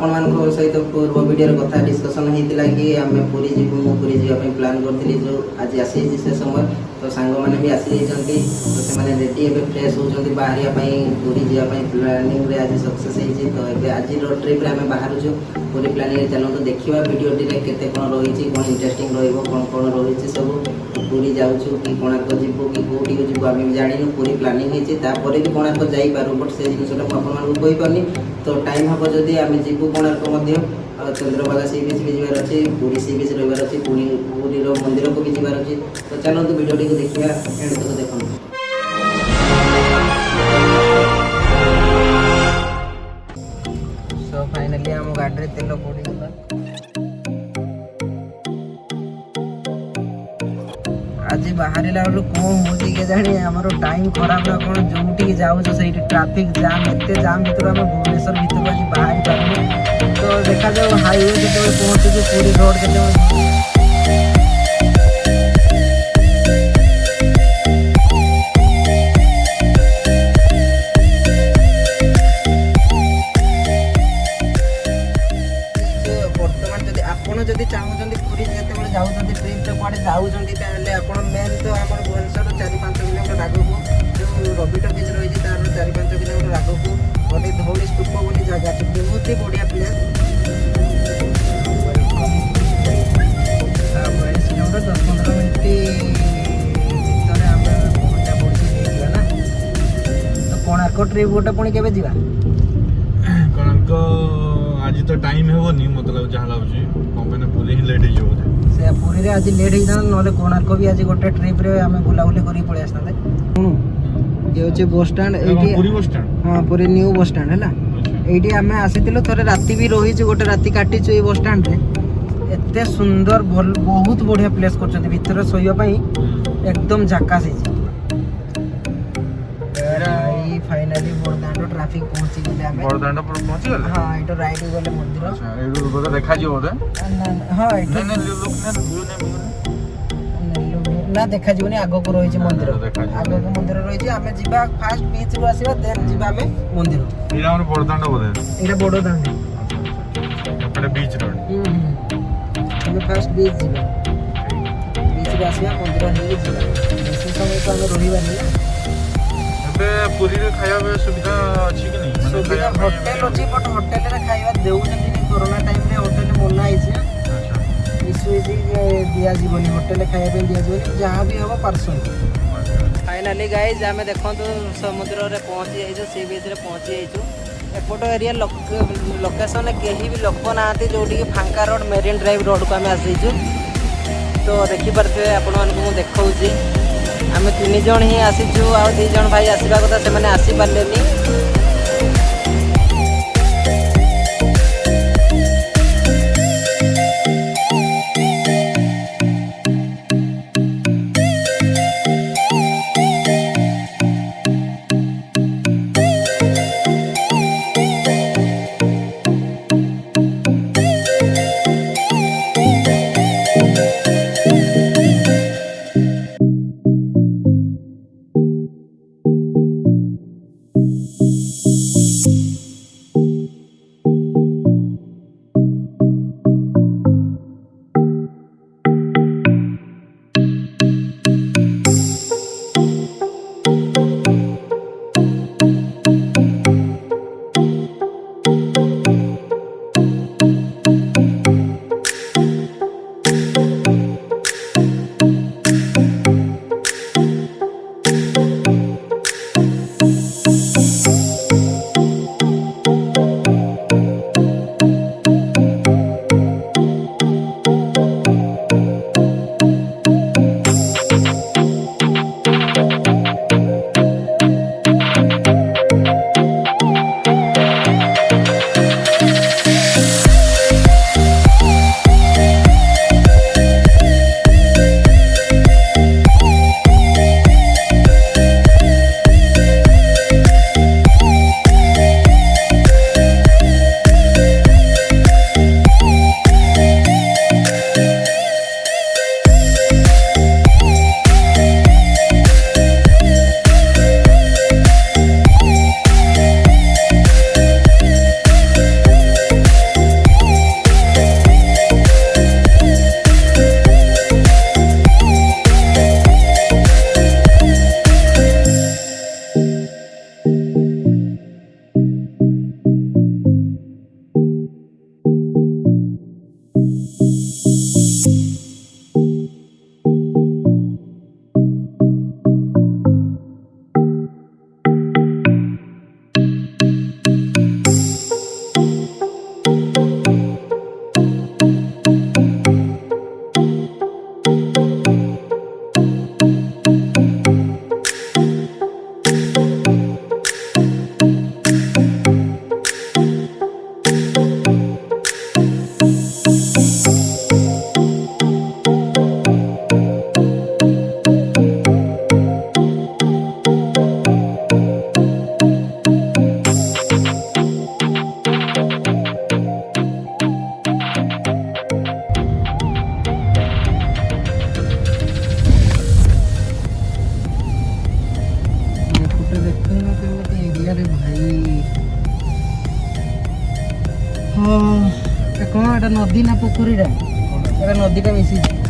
आपण सहित पूर्व वीडियो कथा डिस्कसन होता कि आम पुरी जीव पुरी जावाई प्लां करी जो आज आसी से समय तो सांग मैंने भी आसी जाती तो से रेडी ए फ्रेश होती बाहर पुरी जावाई प्लानिंग आज सक्सेस होती तो ये आज ट्रिप आम बाहर पुरी प्लानिंग चलते देखा भिडियोटी केते कौन रही कौन इंटरेस्टिंग रहा कौन रही सब पुरी जाऊँ कि कोणार्क जीवु कि कौटी को जीवु आम जाणु पुरी प्लानिंग होती भी कोणार्क जाइपारू बट से जिनसा मुझे पार्नी तो टाइम हम जदि आम जीवु कोणार्क चंद्रभागा सी बीच भी जबार अच्छे पुरी सी बीच रही अच्छी पुरी मंदिर को भी जबार अच्छे तो चलते भिडियोटी को देखा एंड तक देखो। सो फाइनली आम गाड़ी तेल पड़गला आज बाहर बेलू कौन हो जानी आमर टाइम खराब ना कौन जो जाऊँ से ट्राफिक जाम एत जाम भर आम भुवनेश्वर भर आज बाहर पार्टी तो देखा जाओ हाईवे जो पहुँचुଛୁ पुरी रोड के जदि चाहूँ पुरी जो जाऊँच ट्रिप कड़े जाऊँच मेन तो आम भुवनेश्वर 4-5 किलोमीटर आगक जो रविट बीच रही तार 4-5 किलोमीटर आगक गोटे धौली स्तूप बोली जगह बहुत ही बढ़िया प्लेस 10-15 मिनट भर आम पहुँचा पहुँची ना तो कोणार्क ट्रिप गोटे पुणी केवे जीवा कोणार्क आज तो टाइम हेनी मतलब जहाँ लगुच पुरी ही लेट हो से पुरी आज लेट होता ना कोणार्क भी आज गोटे ट्रिप रे आम बुलाबुली कर पलि आसता ये हूँ बस स्टाण हाँ पुरी न्यू बस स्टाण है ये आम आसी थे राति भी रही गोटे राति काटिचु ये बस स्टाण एत सुंदर बहुत बढ़िया प्लेस कर शोपाई एकदम झकास फाइनाली बड़दाण्ड ट्रैफिक पहुंची गले आमे बड़दाण्ड पर पहुंची गले हां एटो राइट गले मंदिर अच्छा एटो बोले देखा जिवो बोले हां एटो ने लोक ने व्यू ने ना देखा जिवनी आगो को रही मंदिर आगो को मंदिर रही आमे जिबा फास्ट बीच रु आसीबा देन जिबा आमे मंदिर इरा हमर बड़दाण्ड बोले इरा बड़दाण्ड एपटे बीच रोड हमें फास्ट बीच जिबा बीच रु आसीबा मंदिर हेली जिबा बेसी समय तो हमें रहिबा नहीं पुरी रे खाଇବା सुविधा अछि कि नहीं सुविधा होटल अछि बट होटल रे खाଇବା देउ नहीं कोरोना टाइम रे होटल मना आइছে अच्छा इशू इजी दिया जीवनी होटल खाଇବା पे दिया जीवनी जहां भी हो पार्सल फाइनली गाइस हमें देखो तो समुद्र रे पहुंच जाइछो सी बीच रे पहुंच जाइछो एपोटो एरिया लोकेशन केही भी लोक नाते जोटी कि फांका रोड मेरीन ड्राइव रोड को हमें आसीछु तो देखि परथे आपण मानको मु देखाउची आम 3 जन ही आसीचु आ 2 जन भाई आसवा कथा से आसी पारे। नदी ना पोखरीटा एटा नदीटा मिसी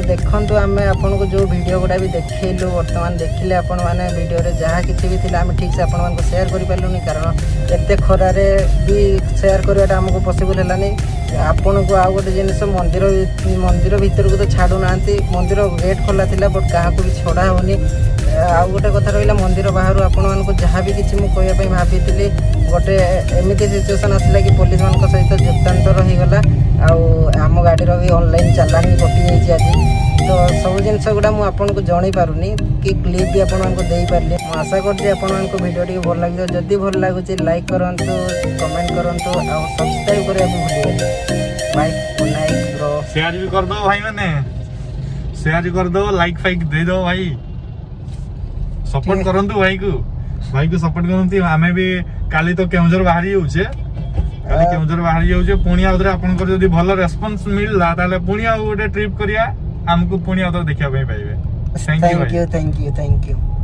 देखु आम आपन को जो वीडियो गुड़ा भी देखलु बर्तमान देखिले आपण मैंने वीडियो रे जहाँ किसी भी थिला आम ठीक से आपण शेयर कर पारूनी कारण एत खरार भी शेयर करवाटा आमको पॉसिबल है आपण को आउ गोटे जिन मंदिर मंदिर भीतर को तो छाड़ू ना मंदिर गेट खोला था बट क्या भी छड़ा होनी आउ गोटे कथा रहा मंदिर बाहर आपण मानक जहाँ भी किसी मुझे कहवाई भाभी गोटे एमती सिचुएसन आसला कि पुलिस मान सहित युक्तांतर होगला आम गाड़ी भी ऑनलाइन चालान भी कटि जाइए आज तो सब जिनस गुड़ा मुझे जन पारूनी कि क्लिप भी आपको दे पारे आशा कर वीडियो भल लगे जदि भल लगुच लाइक करूँ कमेंट करूँ और सब्सक्राइब करने भूल bye good night bro share भी कर दो भाई मैंने शेयर कर दो लाइक फाइक दे दो भाई सपोर्ट करंतु भाई को सपोर्ट करंतु आमे भी काली तो केउंझर बाहरी होउछे काली केउंझर बाहरी होउछे पुणी आउदरे आपनकर जदी भल रेस्पॉन्स मिलला ताले पुणी आउ गोटे ट्रिप करिया हमको पुणी आउदरे देखिया पाइबे थैंक यू थैंक यू